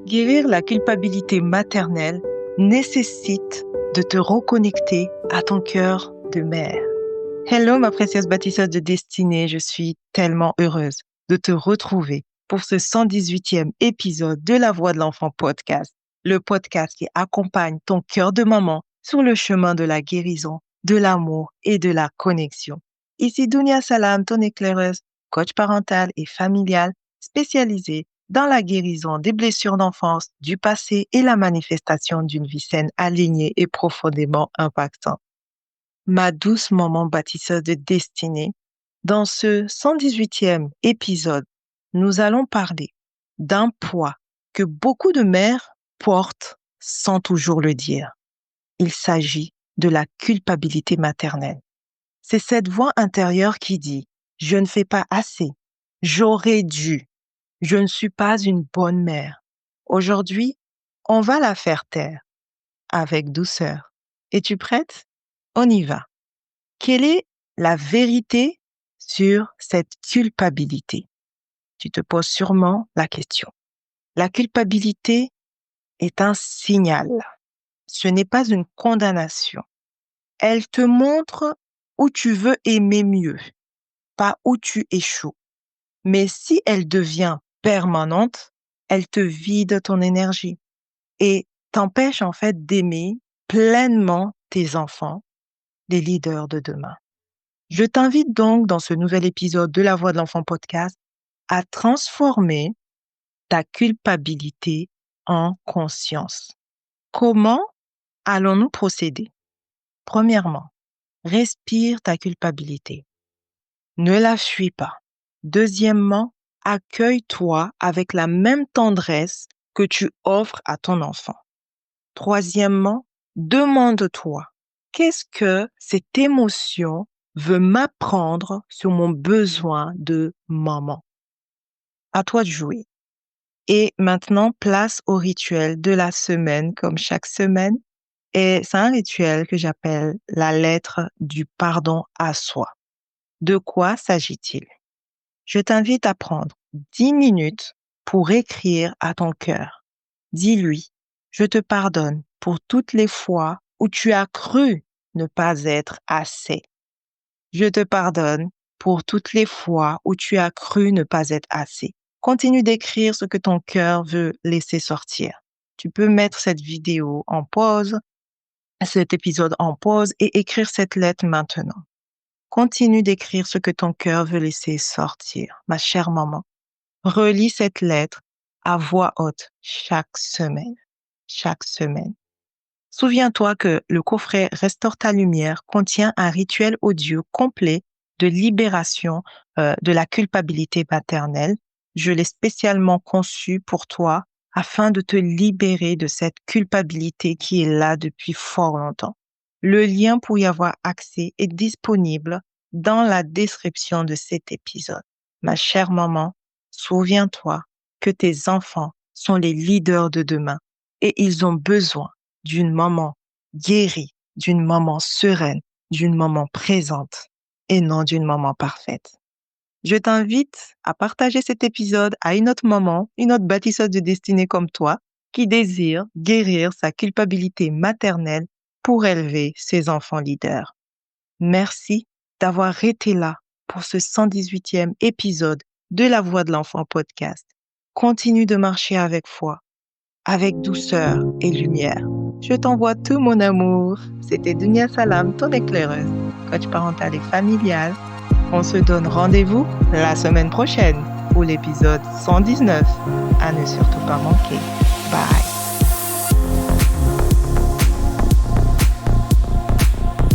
Guérir la culpabilité maternelle nécessite de te reconnecter à ton cœur de mère. Hello ma précieuse bâtisseuse de destinée, je suis tellement heureuse de te retrouver pour ce 118e épisode de La Voix de l'Enfant podcast, le podcast qui accompagne ton cœur de maman sur le chemin de la guérison, de l'amour et de la connexion. Ici Dounia Salam, ton éclaireuse, coach parental et familial spécialisée dans la guérison des blessures d'enfance, du passé et la manifestation d'une vie saine, alignée et profondément impactante. Ma douce maman bâtisseuse de destinée, dans ce 118e épisode, nous allons parler d'un poids que beaucoup de mères portent sans toujours le dire. Il s'agit de la culpabilité maternelle. C'est cette voix intérieure qui dit « Je ne fais pas assez, j'aurais dû ». Je ne suis pas une bonne mère. Aujourd'hui, on va la faire taire avec douceur. Es-tu prête? On y va. Quelle est la vérité sur cette culpabilité? Tu te poses sûrement la question. La culpabilité est un signal. Ce n'est pas une condamnation. Elle te montre où tu veux aimer mieux, pas où tu échoues. Mais si elle devient permanente, elle te vide ton énergie et t'empêche en fait d'aimer pleinement tes enfants, les leaders de demain. Je t'invite donc dans ce nouvel épisode de La Voix de l'Enfant podcast à transformer ta culpabilité en conscience. Comment allons-nous procéder? Premièrement, respire ta culpabilité. Ne la fuis pas. Deuxièmement, accueille-toi avec la même tendresse que tu offres à ton enfant. Troisièmement, demande-toi, qu'est-ce que cette émotion veut m'apprendre sur mon besoin de maman? À toi de jouer. Et maintenant, place au rituel de la semaine, comme chaque semaine. Et c'est un rituel que j'appelle la lettre du pardon à soi. De quoi s'agit-il? Je t'invite à prendre 10 minutes pour écrire à ton cœur. Dis-lui, je te pardonne pour toutes les fois où tu as cru ne pas être assez. Je te pardonne pour toutes les fois où tu as cru ne pas être assez. Continue d'écrire ce que ton cœur veut laisser sortir. Tu peux mettre cette vidéo en pause, cet épisode en pause et écrire cette lettre maintenant. Continue d'écrire ce que ton cœur veut laisser sortir. Ma chère maman, relis cette lettre à voix haute chaque semaine. Chaque semaine. Souviens-toi que le coffret Restaure ta lumière contient un rituel audio complet de libération de la culpabilité maternelle. Je l'ai spécialement conçu pour toi afin de te libérer de cette culpabilité qui est là depuis fort longtemps. Le lien pour y avoir accès est disponible dans la description de cet épisode. Ma chère maman, souviens-toi que tes enfants sont les leaders de demain et ils ont besoin d'une maman guérie, d'une maman sereine, d'une maman présente et non d'une maman parfaite. Je t'invite à partager cet épisode à une autre maman, une autre bâtisseuse de destinée comme toi, qui désire guérir sa culpabilité maternelle pour élever ses enfants leaders. Merci d'avoir été là pour ce 118e épisode de La Voix de l'Enfant podcast. Continue de marcher avec foi, avec douceur et lumière. Je t'envoie tout mon amour. C'était Dounia Salam, ton éclaireuse, coach parental et familial. On se donne rendez-vous la semaine prochaine pour l'épisode 119. À ne surtout pas manquer. Bye.